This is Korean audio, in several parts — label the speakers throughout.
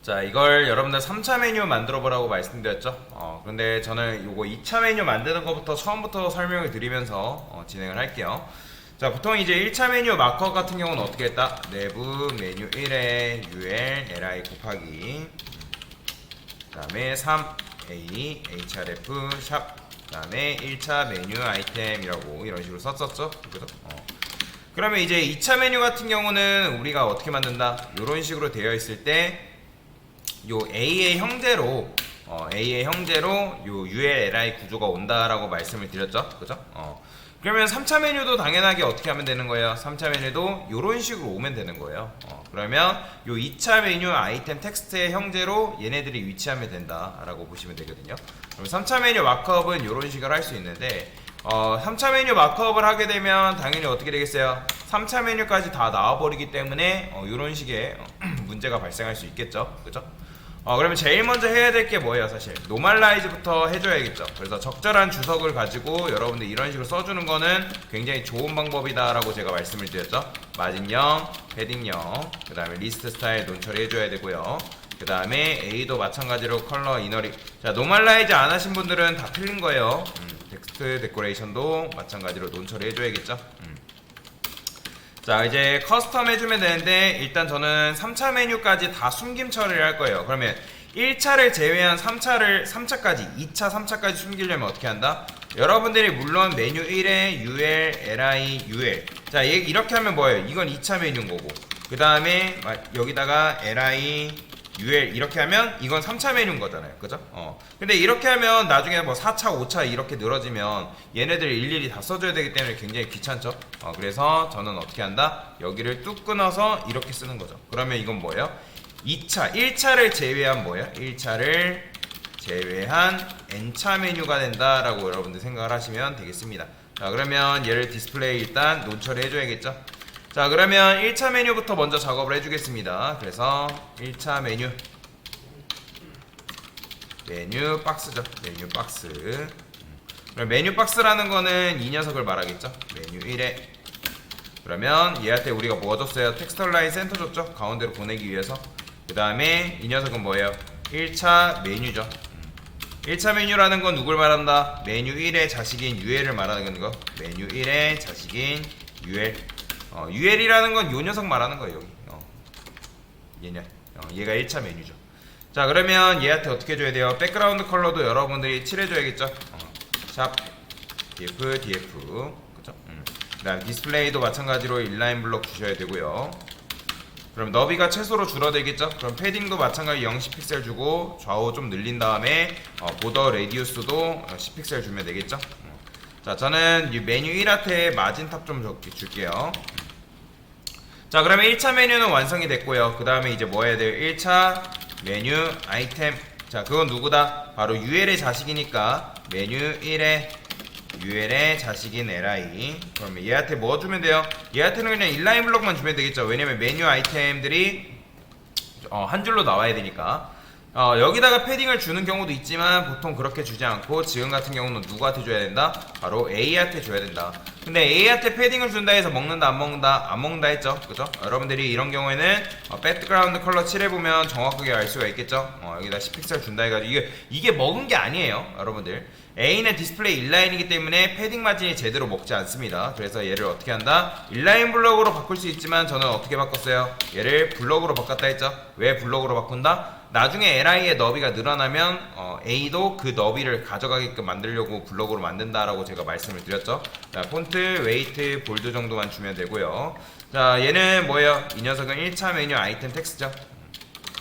Speaker 1: 자, 이걸 여러분들 3차 메뉴 만들어 보라고 말씀드렸죠. 그런데 저는 요거 2차 메뉴 만드는 것부터 처음부터 설명을 드리면서 진행을 할게요. 자, 보통 이제 1차 메뉴 마크업 같은 경우는 어떻게 했다? 내부 메뉴 1에 ul li 곱하기 그 다음에 3a href 샵 그 다음에 1차 메뉴 아이템이라고 이런 식으로 썼었죠. 그죠? 그러면 이제 2차 메뉴 같은 경우는 우리가 어떻게 만든다? 이런 식으로 되어 있을 때 요 A의 형제로 요 ULLI 구조가 온다라고 말씀을 드렸죠. 그죠? 그러면 3차 메뉴도 당연하게 어떻게 하면 되는 거예요? 3차 메뉴도 요런 식으로 오면 되는 거예요. 그러면 요 2차 메뉴 아이템 텍스트의 형제로 얘네들이 위치하면 된다라고 보시면 되거든요. 그럼 3차 메뉴 마크업은 요런 식으로 할 수 있는데 3차 메뉴 마크업을 하게 되면 당연히 어떻게 되겠어요? 3차 메뉴까지 다 나와버리기 때문에 이런 식의 문제가 발생할 수 있겠죠. 그죠? 그러면 제일 먼저 해야 될 게 뭐예요? 사실 노멀라이즈부터 해줘야겠죠. 그래서 적절한 주석을 가지고 여러분들 이런 식으로 써주는 거는 굉장히 좋은 방법이다 라고 제가 말씀을 드렸죠. 마진형, 패딩형, 그 다음에 리스트 스타일 논처리 해줘야 되고요. 그 다음에 A도 마찬가지로 컬러 이너리. 자, 노멀라이즈 안 하신 분들은 다 틀린 거예요. 텍스트 데코레이션도 마찬가지로 논처리 해줘야겠죠. 자, 이제 커스텀 해주면 되는데 일단 저는 3차 메뉴까지 다 숨김 처리를 할 거예요. 그러면 1차를 제외한 3차까지 2차, 3차까지 숨기려면 어떻게 한다? 여러분들이 물론 메뉴 1에 UL, LI, UL. 자, 이렇게 하면 뭐예요? 이건 2차 메뉴인 거고. 그 다음에 여기다가 LI, UL 이렇게 하면 이건 3차 메뉴인 거잖아요. 그죠? 근데 이렇게 하면 나중에 뭐 4차, 5차 이렇게 늘어지면 얘네들 일일이 다 써줘야 되기 때문에 굉장히 귀찮죠? 그래서 저는 어떻게 한다? 여기를 뚝 끊어서 이렇게 쓰는 거죠. 그러면 이건 뭐예요? 2차, 1차를 제외한 뭐예요? 1차를 제외한 N차 메뉴가 된다라고 여러분들 생각을 하시면 되겠습니다. 자, 그러면 얘를 디스플레이 일단 논처리 해줘야겠죠? 자, 그러면 1차 메뉴부터 먼저 작업을 해주겠습니다. 그래서 1차 메뉴 박스죠. 메뉴 박스. 그럼 메뉴 박스라는 거는 이 녀석을 말하겠죠. 메뉴 1에 그러면 얘한테 우리가 뭐 줬어요? 텍스처 라인 센터 줬죠. 가운데로 보내기 위해서. 그 다음에 이 녀석은 뭐예요? 1차 메뉴죠. 1차 메뉴라는 건 누굴 말한다? 메뉴 1의 자식인 UL을 말하는 거. 메뉴 1의 자식인 UL. UL이라는 건 요 녀석 말하는 거예요. 여기. 얘가 1차 메뉴죠. 자, 그러면 얘한테 어떻게 줘야 돼요? 백그라운드 컬러도 여러분들이 칠해줘야겠죠. 샵 df 그죠? 그 다음 디스플레이도 마찬가지로 인라인 블록 주셔야 되고요. 그럼 너비가 최소로 줄어들겠죠? 그럼 패딩도 마찬가지 0.10픽셀 주고 좌우 좀 늘린 다음에 보더 레디우스도 10픽셀 주면 되겠죠? 자, 저는 이 메뉴 1한테 마진탑 좀 줄게요. 자, 그러면 1차 메뉴는 완성이 됐고요. 그 다음에 이제 뭐 해야 돼요? 1차 메뉴 아이템. 자, 그건 누구다? 바로 UL의 자식이니까 메뉴 1에 UL의 자식인 LI. 그러면 얘한테 뭐 주면 돼요? 얘한테는 그냥 인라인 블록만 주면 되겠죠. 왜냐면 메뉴 아이템들이 한 줄로 나와야 되니까. 여기다가 패딩을 주는 경우도 있지만 보통 그렇게 주지 않고 지금 같은 경우는 누구한테 줘야 된다? 바로 A한테 줘야 된다. 근데 A한테 패딩을 준다 해서 먹는다 안 먹는다? 안 먹는다 했죠. 그죠? 여러분들이 이런 경우에는 백그라운드 컬러 칠해보면 정확하게 알 수가 있겠죠. 여기다 10픽셀 준다 해가지고 이게 먹은 게 아니에요. 여러분들 A는 디스플레이 인라인이기 때문에 패딩 마진이 제대로 먹지 않습니다. 그래서 얘를 어떻게 한다? 인라인 블럭으로 바꿀 수 있지만 저는 어떻게 바꿨어요? 얘를 블럭으로 바꿨다 했죠. 왜 블럭으로 바꾼다? 나중에 LI의 너비가 늘어나면 A도 그 너비를 가져가게끔 만들려고 블럭으로 만든다라고 제가 말씀을 드렸죠. 자, 폰트, 웨이트, 볼드 정도만 주면 되고요. 자, 얘는 뭐예요? 이 녀석은 1차 메뉴 아이템 텍스트죠.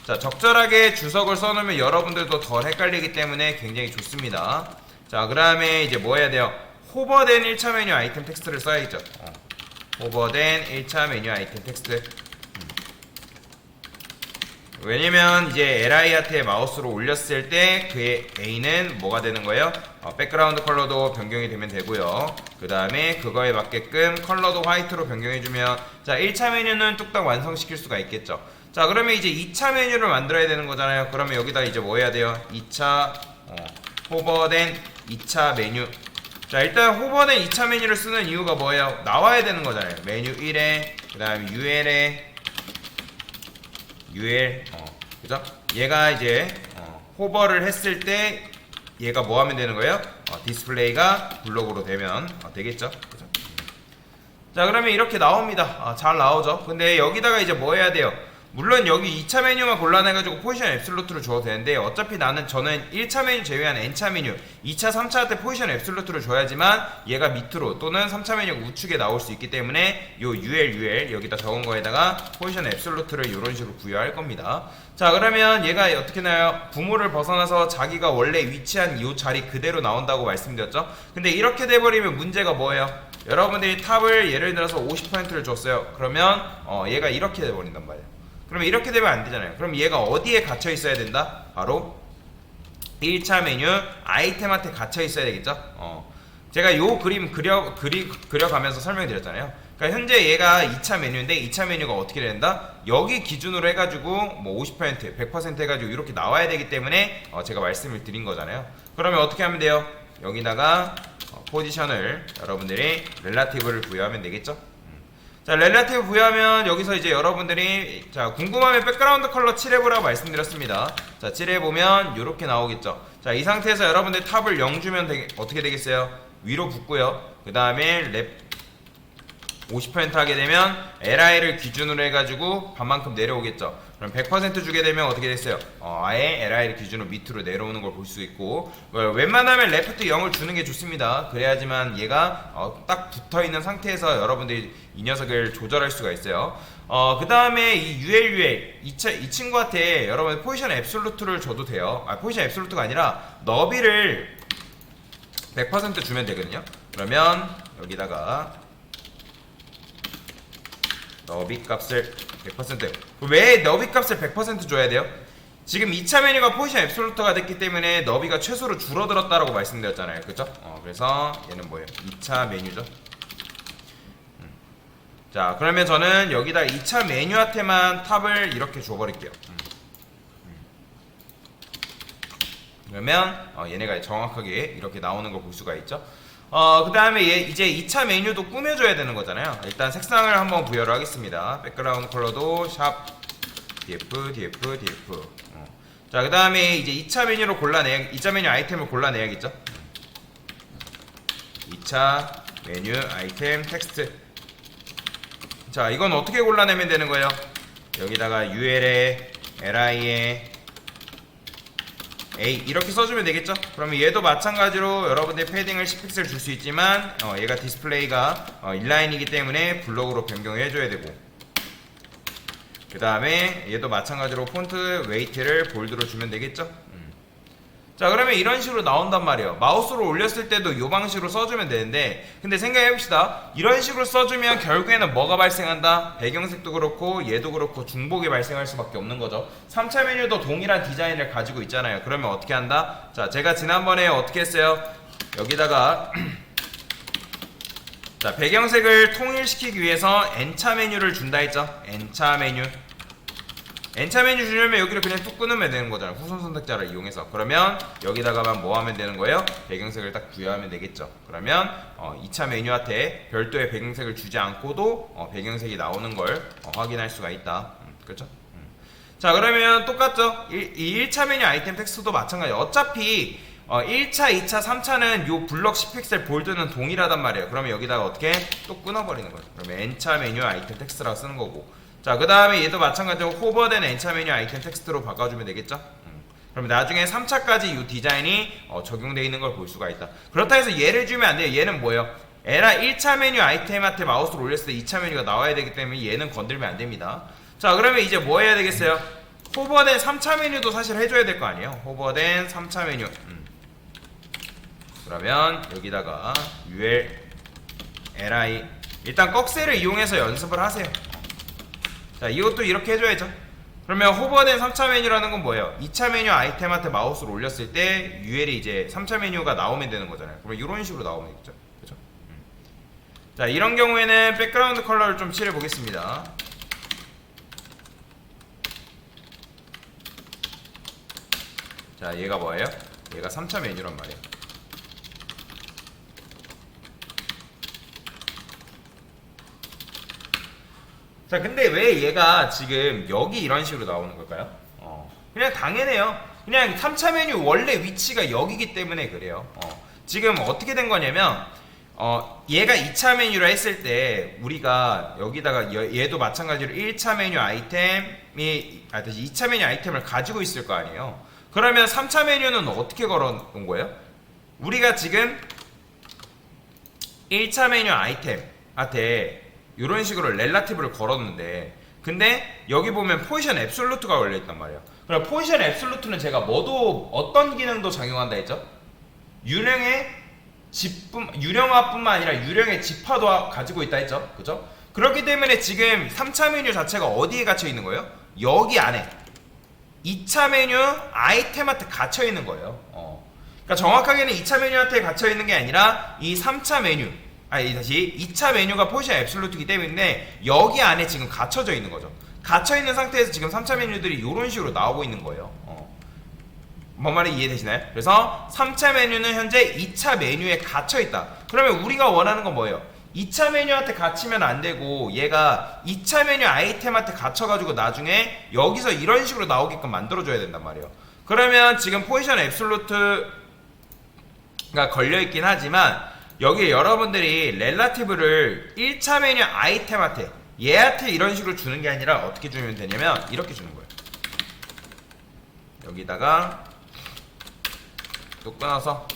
Speaker 1: 자, 적절하게 주석을 써놓으면 여러분들도 덜 헷갈리기 때문에 굉장히 좋습니다. 자, 그 다음에 이제 뭐 해야 돼요? 호버된 1차 메뉴 아이템 텍스트를 써야겠죠. 호버된 1차 메뉴 아이템 텍스트. 왜냐면 이제 LI한테 마우스로 올렸을 때 그의 A는 뭐가 되는 거예요? 백그라운드 컬러도 변경이 되면 되고요. 그 다음에 그거에 맞게끔 컬러도 화이트로 변경해주면 자, 1차 메뉴는 뚝딱 완성시킬 수가 있겠죠. 자, 그러면 이제 2차 메뉴를 만들어야 되는 거잖아요. 그러면 여기다 이제 뭐 해야 돼요? 2차 호버된 2차 메뉴. 자, 일단 호버된 2차 메뉴를 쓰는 이유가 뭐예요? 나와야 되는 거잖아요. 메뉴 1에 그 다음에 UL에 UL 그죠? 얘가 이제 호버를 했을 때 얘가 뭐 하면 되는 거예요? 디스플레이가 블록으로 되면 되겠죠? 그죠? 자, 그러면 이렇게 나옵니다. 잘 나오죠? 근데 여기다가 이제 뭐 해야 돼요? 물론 여기 2차 메뉴만 골라내가지고 포지션 앱솔루트를 줘도 되는데 어차피 저는 1차 메뉴 제외한 N차 메뉴 2차 3차한테 포지션 앱솔루트를 줘야지만 얘가 밑으로 또는 3차 메뉴 우측에 나올 수 있기 때문에 요 UL 여기다 적은 거에다가 포지션 앱솔루트를 이런 식으로 부여할 겁니다. 자, 그러면 얘가 어떻게 나요? 부모를 벗어나서 자기가 원래 위치한 이 자리 그대로 나온다고 말씀드렸죠? 근데 이렇게 돼버리면 문제가 뭐예요? 여러분들이 탑을 예를 들어서 50%를 줬어요. 그러면 얘가 이렇게 돼버린단 말이에요. 그러면 이렇게 되면 안 되잖아요. 그럼 얘가 어디에 갇혀 있어야 된다? 바로 1차 메뉴 아이템한테 갇혀 있어야 되겠죠? 제가 요 그림 그려가면서 설명드렸잖아요. 그러니까 현재 얘가 2차 메뉴인데 2차 메뉴가 어떻게 된다? 여기 기준으로 해가지고 뭐 50%, 100% 해가지고 이렇게 나와야 되기 때문에 제가 말씀을 드린 거잖아요. 그러면 어떻게 하면 돼요? 여기다가 포지션을 여러분들이 렐라티브를 부여하면 되겠죠? 자, 렐라티브 부여하면 여기서 이제 여러분들이 자, 궁금하면 백그라운드 컬러 칠해보라고 말씀드렸습니다. 자, 칠해보면 이렇게 나오겠죠. 자, 이 상태에서 여러분들 탑을 0 주면 어떻게 되겠어요? 위로 붙고요. 그 다음에 랩 50% 하게 되면 LI를 기준으로 해가지고 반만큼 내려오겠죠. 그럼 100% 주게 되면 어떻게 됐어요? 아예 LI를 기준으로 밑으로 내려오는 걸 볼 수 있고, 웬만하면 레프트 0을 주는 게 좋습니다. 그래야지만 얘가 딱 붙어 있는 상태에서 여러분들이 이 녀석을 조절할 수가 있어요. 그 다음에 이 UL 이 친구한테 여러분 포지션 앱솔루트를 줘도 돼요. 포지션 앱솔루트가 아니라 너비를 100% 주면 되거든요. 그러면 여기다가 너비 값을 100%. 왜 너비 값을 100% 줘야 돼요? 지금 2차 메뉴가 포지션 앱솔루트가 됐기 때문에 너비가 최소로 줄어들었다라고 말씀드렸잖아요. 그죠? 그래서 얘는 뭐예요? 2차 메뉴죠. 자, 그러면 저는 여기다 2차 메뉴한테만 탑을 이렇게 줘버릴게요. 그러면 얘네가 정확하게 이렇게 나오는 걸 볼 수가 있죠. 그 다음에 이제 2차 메뉴도 꾸며줘야 되는 거잖아요. 일단 색상을 한번 부여를 하겠습니다. 백그라운드 컬러도 샵 df. 자, 그 다음에 이제 2차 메뉴로 2차 메뉴 아이템을 골라내야겠죠. 2차 메뉴 아이템 텍스트. 자, 이건 어떻게 골라내면 되는 거예요? 여기다가 UL에 LI에 A 이렇게 써주면 되겠죠? 그러면 얘도 마찬가지로 여러분들 패딩을 10픽셀 줄 수 있지만 얘가 디스플레이가 인라인이기 때문에 블록으로 변경해줘야 되고, 그 다음에 얘도 마찬가지로 폰트 웨이트를 볼드로 주면 되겠죠? 자, 그러면 이런 식으로 나온단 말이에요. 마우스로 올렸을 때도 이 방식으로 써주면 되는데, 근데 생각해봅시다. 이런 식으로 써주면 결국에는 뭐가 발생한다? 배경색도 그렇고 얘도 그렇고 중복이 발생할 수밖에 없는 거죠. 3차 메뉴도 동일한 디자인을 가지고 있잖아요. 그러면 어떻게 한다? 자, 제가 지난번에 어떻게 했어요? 여기다가 자, 배경색을 통일시키기 위해서 N차 메뉴를 준다 했죠? N차 메뉴 주려면 여기를 그냥 뚝 끊으면 되는 거잖아요. 후손 선택자를 이용해서. 그러면 여기다가만 뭐 하면 되는 거예요? 배경색을 딱 부여하면 되겠죠. 그러면 2차 메뉴한테 별도의 배경색을 주지 않고도 배경색이 나오는 걸 확인할 수가 있다. 그렇죠? 자, 그러면 똑같죠? 이 1차 메뉴 아이템 텍스트도 마찬가지예요. 어차피 1차, 2차, 3차는 요 블럭 10픽셀 볼드는 동일하단 말이에요. 그러면 여기다가 어떻게 또 끊어버리는 거죠. 그러면 N차 메뉴 아이템 텍스트라고 쓰는 거고, 자, 그 다음에 얘도 마찬가지로 호버된 N차 메뉴 아이템 텍스트로 바꿔주면 되겠죠? 그럼 나중에 3차까지 이 디자인이 적용되어 있는 걸 볼 수가 있다. 그렇다 해서 얘를 주면 안 돼요. 얘는 뭐예요? 에라 1차 메뉴 아이템한테 마우스를 올렸을 때 2차 메뉴가 나와야 되기 때문에 얘는 건들면 안 됩니다. 자, 그러면 이제 뭐 해야 되겠어요? 호버된 3차 메뉴도 사실 해줘야 될 거 아니에요? 호버된 3차 메뉴. 그러면 여기다가 UL, LI 일단 꺽쇠를 이용해서 연습을 하세요. 자, 이것도 이렇게 해줘야죠. 그러면 호버된 3차 메뉴라는 건 뭐예요? 2차 메뉴 아이템한테 마우스를 올렸을 때 UL이 이제 3차 메뉴가 나오면 되는 거잖아요. 그러면 이런 식으로 나오면 되겠죠. 그죠? 자, 이런 경우에는 백그라운드 컬러를 좀 칠해 보겠습니다. 자, 얘가 뭐예요? 얘가 3차 메뉴란 말이에요. 자, 근데 왜 얘가 지금 여기 이런 식으로 나오는 걸까요? 그냥 당연해요. 그냥 3차 메뉴 원래 위치가 여기기 때문에 그래요. 지금 어떻게 된 거냐면 얘가 2차 메뉴로 했을 때 우리가 여기다가 얘도 마찬가지로 1차 메뉴 아이템이 다시 2차 메뉴 아이템을 가지고 있을 거 아니에요. 그러면 3차 메뉴는 어떻게 걸어 놓은 거예요? 우리가 지금 1차 메뉴 아이템한테 이런 식으로 렐라티브를 걸었는데, 근데 여기 보면 포지션 앱솔루트가 걸려있단 말이에요. 그럼 포지션 앱솔루트는 제가 뭐도 어떤 기능도 작용한다 했죠? 유령화뿐만 아니라 유령의 지파도 가지고 있다 했죠? 그죠? 그렇기 때문에 지금 3차 메뉴 자체가 어디에 갇혀 있는 거예요? 여기 안에 2차 메뉴 아이템한테 갇혀 있는 거예요. 그러니까 정확하게는 2차 메뉴한테 갇혀 있는 게 아니라 이 3차 메뉴, 다시 2차 메뉴가 포지션 앱솔루트이기 때문에 여기 안에 지금 갇혀져 있는 거죠. 갇혀 있는 상태에서 지금 3차 메뉴들이 이런 식으로 나오고 있는 거예요. 뭔 말이 이해되시나요? 그래서 3차 메뉴는 현재 2차 메뉴에 갇혀 있다. 그러면 우리가 원하는 건 뭐예요? 2차 메뉴한테 갇히면 안 되고 얘가 2차 메뉴 아이템한테 갇혀가지고 나중에 여기서 이런 식으로 나오게끔 만들어줘야 된단 말이에요. 그러면 지금 포지션 앱솔루트가 걸려있긴 하지만 여기에 여러분들이 렐라티브를 1차 메뉴 아이템한테 얘한테 이런 식으로 주는 게 아니라 어떻게 주면 되냐면 이렇게 주는 거예요. 여기다가 또 끊어서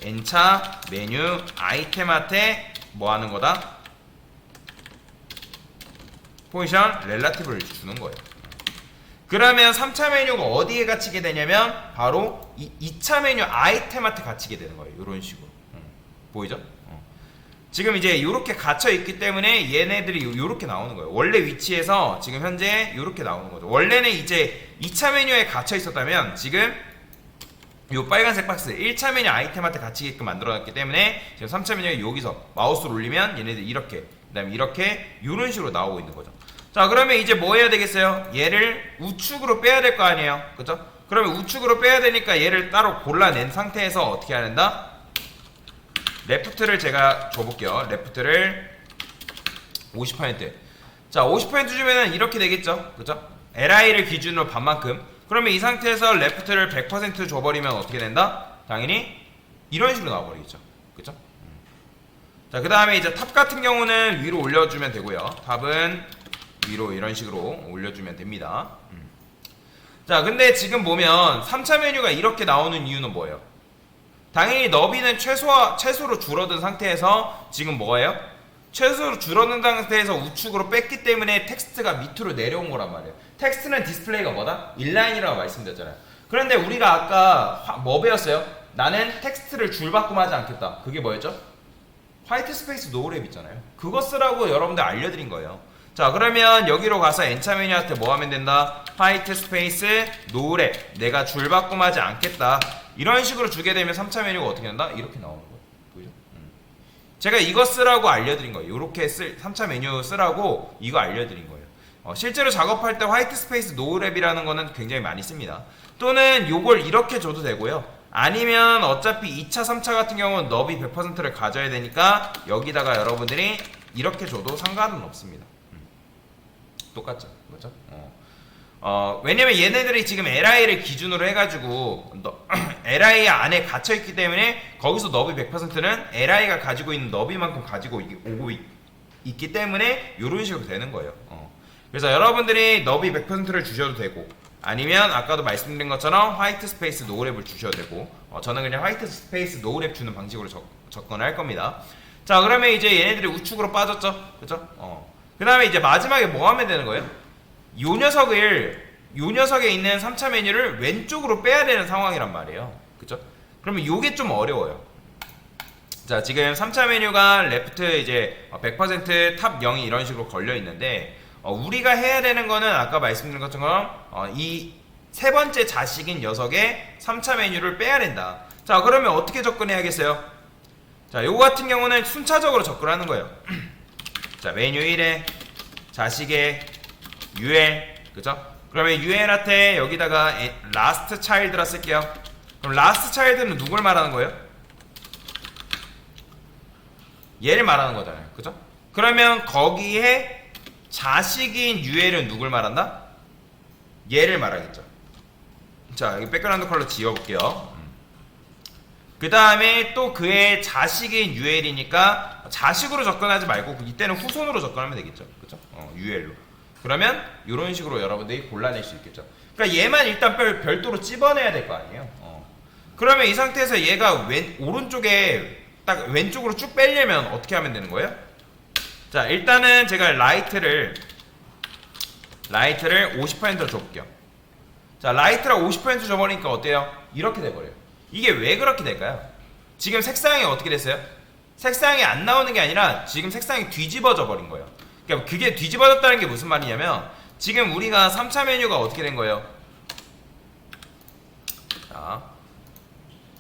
Speaker 1: n차 메뉴 아이템한테 뭐 하는 거다? 포지션 렐라티브를 주는 거예요. 그러면 3차 메뉴가 어디에 갇히게 되냐면 바로 2차 메뉴 아이템한테 갇히게 되는 거예요. 이런 식으로. 보이죠? 지금 이제 이렇게 갇혀 있기 때문에 얘네들이 이렇게 나오는 거예요. 원래 위치에서 지금 현재 이렇게 나오는 거죠. 원래는 이제 2차 메뉴에 갇혀 있었다면 지금 이 빨간색 박스 1차 메뉴 아이템한테 갇히게끔 만들어놨기 때문에 지금 3차 메뉴에 여기서 마우스를 올리면 얘네들 이렇게, 그 다음에 이렇게 이런 식으로 나오고 있는 거죠. 자, 그러면 이제 뭐 해야 되겠어요? 얘를 우측으로 빼야 될 거 아니에요, 그죠? 그러면 우측으로 빼야 되니까 얘를 따로 골라낸 상태에서 어떻게 해야 된다? 레프트를 제가 줘볼게요. 레프트를 50%. 자, 50% 주면은 이렇게 되겠죠, 그죠? li를 기준으로 반만큼. 그러면 이 상태에서 레프트를 100% 줘버리면 어떻게 된다? 당연히 이런 식으로 나와버리겠죠, 그죠? 자, 그 다음에 이제 탑 같은 경우는 위로 올려주면 되고요. 탑은 위로 이런 식으로 올려주면 됩니다. 자, 근데 지금 보면 3차 메뉴가 이렇게 나오는 이유는 뭐예요? 당연히 너비는 최소로 줄어든 상태에서 지금 뭐예요? 최소로 줄어든 상태에서 우측으로 뺐기 때문에 텍스트가 밑으로 내려온 거란 말이에요. 텍스트는 디스플레이가 뭐다? 인라인이라고 말씀드렸잖아요. 그런데 우리가 아까 뭐 배웠어요? 나는 텍스트를 줄바꿈 하지 않겠다. 그게 뭐였죠? 화이트 스페이스 노우랩 있잖아요. 그거 쓰라고 여러분들 알려드린 거예요. 자, 그러면 여기로 가서 n차 메뉴한테 뭐 하면 된다? 화이트 스페이스 노우랩, 내가 줄바꿈하지 않겠다. 이런 식으로 주게 되면 3차 메뉴가 어떻게 된다? 이렇게 나오는 거예요. 보이죠? 제가 이거 쓰라고 알려드린 거예요. 이렇게 3차 메뉴 쓰라고 이거 알려드린 거예요. 실제로 작업할 때 화이트 스페이스 노우랩이라는 거는 굉장히 많이 씁니다. 또는 요걸 이렇게 줘도 되고요. 아니면 어차피 2차, 3차 같은 경우는 너비 100%를 가져야 되니까 여기다가 여러분들이 이렇게 줘도 상관은 없습니다. 똑같죠, 그렇죠? 왜냐면 얘네들이 지금 li를 기준으로 해가지고 li 안에 갇혀있기 때문에 거기서 너비 100%는 li가 가지고 있는 너비만큼 가지고 오고 있기 때문에 이런 식으로 되는 거예요. 그래서 여러분들이 너비 100%를 주셔도 되고, 아니면 아까도 말씀드린 것처럼 화이트 스페이스 노우랩을 주셔도 되고, 저는 그냥 화이트 스페이스 노우랩 주는 방식으로 접근을 할 겁니다. 자, 그러면 이제 얘네들이 우측으로 빠졌죠, 그죠? 그 다음에 이제 마지막에 뭐 하면 되는 거예요? 요 녀석에 있는 3차 메뉴를 왼쪽으로 빼야 되는 상황이란 말이에요, 그죠? 그러면 요게 좀 어려워요. 자, 지금 3차 메뉴가 레프트 이제 100% 탑 0이 이런 식으로 걸려 있는데, 우리가 해야 되는 거는 아까 말씀드린 것처럼 이 세 번째 자식인 녀석의 3차 메뉴를 빼야 된다. 자, 그러면 어떻게 접근해야겠어요? 자, 요거 같은 경우는 순차적으로 접근하는 거예요. 자, 메뉴 1에 자식의 UL, 그죠? 그러면 UL한테 여기다가 라스트 차일드라 쓸게요. 그럼 라스트 차일드는 누굴 말하는 거예요? 얘를 말하는 거잖아요, 그죠? 그러면 거기에 자식인 UL은 누굴 말한다? 얘를 말하겠죠. 자, 여기 백그라운드 컬러 지워볼게요. 그 다음에 또 그의 자식인 UL이니까 자식으로 접근하지 말고 이때는 후손으로 접근하면 되겠죠. 그죠? UL로. 그러면 이런 식으로 여러분들이 골라낼 수 있겠죠. 그러니까 얘만 일단 별도로 찝어내야 될 거 아니에요. 그러면 이 상태에서 얘가 오른쪽에 딱 왼쪽으로 쭉 빼려면 어떻게 하면 되는 거예요? 자, 일단은 제가 라이트를 50%로 줘볼게요. 자, 라이트랑 50% 줘버리니까 어때요? 이렇게 돼버려요. 이게 왜 그렇게 될까요? 지금 색상이 어떻게 됐어요? 색상이 안 나오는 게 아니라 지금 색상이 뒤집어져 버린 거예요. 그러니까 그게 뒤집어졌다는 게 무슨 말이냐면 지금 우리가 3차 메뉴가 어떻게 된 거예요? 자,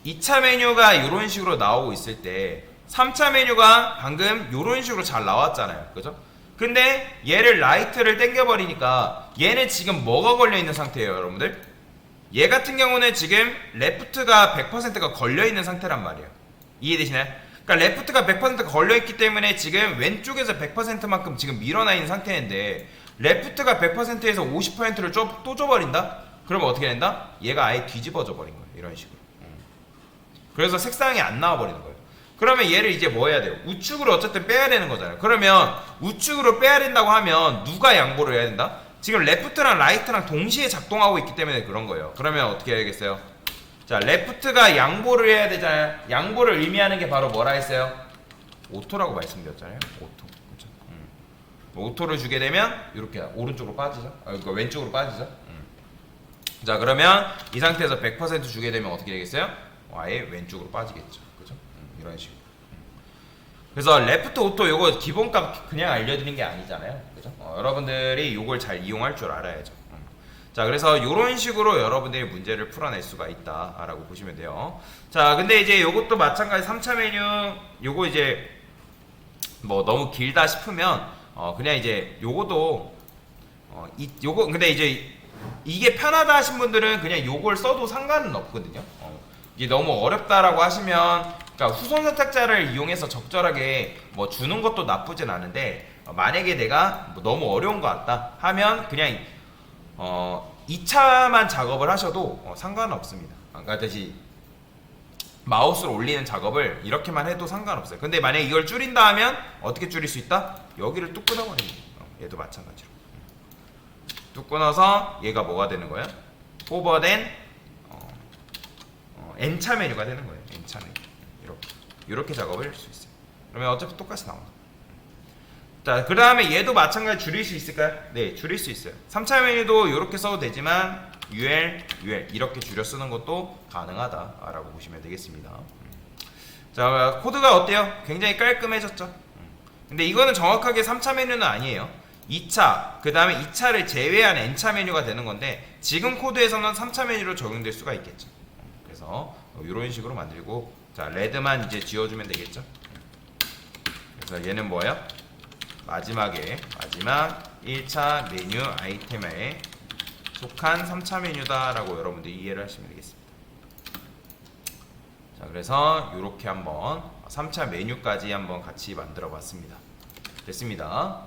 Speaker 1: 2차 메뉴가 이런 식으로 나오고 있을 때 3차 메뉴가 방금 이런 식으로 잘 나왔잖아요. 그죠? 근데 얘를 라이트를 당겨버리니까 얘는 지금 뭐가 걸려있는 상태예요, 여러분들? 얘 같은 경우는 지금 레프트가 100%가 걸려있는 상태란 말이에요. 이해되시나요? 그러니까 레프트가 100%가 걸려있기 때문에 지금 왼쪽에서 100%만큼 지금 밀어나 있는 상태인데 레프트가 100%에서 50%를 또 줘버린다? 그러면 어떻게 된다? 얘가 아예 뒤집어져 버린 거예요. 이런 식으로. 그래서 색상이 안 나와버리는 거예요. 그러면 얘를 이제 뭐 해야 돼요? 우측으로 어쨌든 빼야 되는 거잖아요. 그러면 우측으로 빼야 된다고 하면 누가 양보를 해야 된다? 지금 레프트랑 라이트랑 동시에 작동하고 있기 때문에 그런 거예요. 그러면 어떻게 해야겠어요? 자, 레프트가 양보를 해야 되잖아요. 양보를 의미하는 게 바로 뭐라 했어요? 오토라고 말씀드렸잖아요. 오토. 그렇죠? 오토를 주게 되면 이렇게 오른쪽으로 빠지죠. 그러니까 왼쪽으로 빠지죠. 자, 그러면 이 상태에서 100% 주게 되면 어떻게 되겠어요? 아예 왼쪽으로 빠지겠죠. 그죠? 이런 식으로. 그래서 레프트 오토 요거 기본값 그냥 알려드린 게 아니잖아요. 그죠? 여러분들이 요걸 잘 이용할 줄 알아야죠. 자, 그래서 요런 식으로 여러분들이 문제를 풀어낼 수가 있다라고 보시면 돼요. 자, 근데 이제 요것도 마찬가지 3차 메뉴 요거 이제 뭐 너무 길다 싶으면 그냥 이제 요거도 요거 근데 이제 이게 편하다 하신 분들은 그냥 요걸 써도 상관은 없거든요. 이게 너무 어렵다라고 하시면 그러니까 후손 선택자를 이용해서 적절하게 뭐 주는 것도 나쁘진 않은데 만약에 내가 뭐 너무 어려운 것 같다 하면 그냥 2차만 작업을 하셔도 상관은 없습니다. 그러니까 다시 마우스로 올리는 작업을 이렇게만 해도 상관없어요. 근데 만약에 이걸 줄인다 하면 어떻게 줄일 수 있다? 여기를 뚝 끊어버립니다. 얘도 마찬가지로 뚝 끊어서 얘가 뭐가 되는 거예요? 오버된 N차 메뉴가 되는 거예요. N차 메뉴 이렇게 작업을 할 수 있어요. 그러면 어차피 똑같이 나와. 자, 그 다음에 얘도 마찬가지 줄일 수 있을까요? 네, 줄일 수 있어요. 3차 메뉴도 이렇게 써도 되지만 UL 이렇게 줄여 쓰는 것도 가능하다라고 보시면 되겠습니다. 자, 코드가 어때요? 굉장히 깔끔해졌죠? 근데 이거는 정확하게 3차 메뉴는 아니에요. 2차, 그 다음에 2차를 제외한 N차 메뉴가 되는 건데 지금 코드에서는 3차 메뉴로 적용될 수가 있겠죠. 그래서 이런 식으로 만들고 자, 레드만 이제 지워주면 되겠죠. 그래서 얘는 뭐예요? 마지막 1차 메뉴 아이템에 속한 3차 메뉴다 라고 여러분들이 이해를 하시면 되겠습니다. 자, 그래서 이렇게 한번 3차 메뉴까지 한번 같이 만들어 봤습니다. 됐습니다.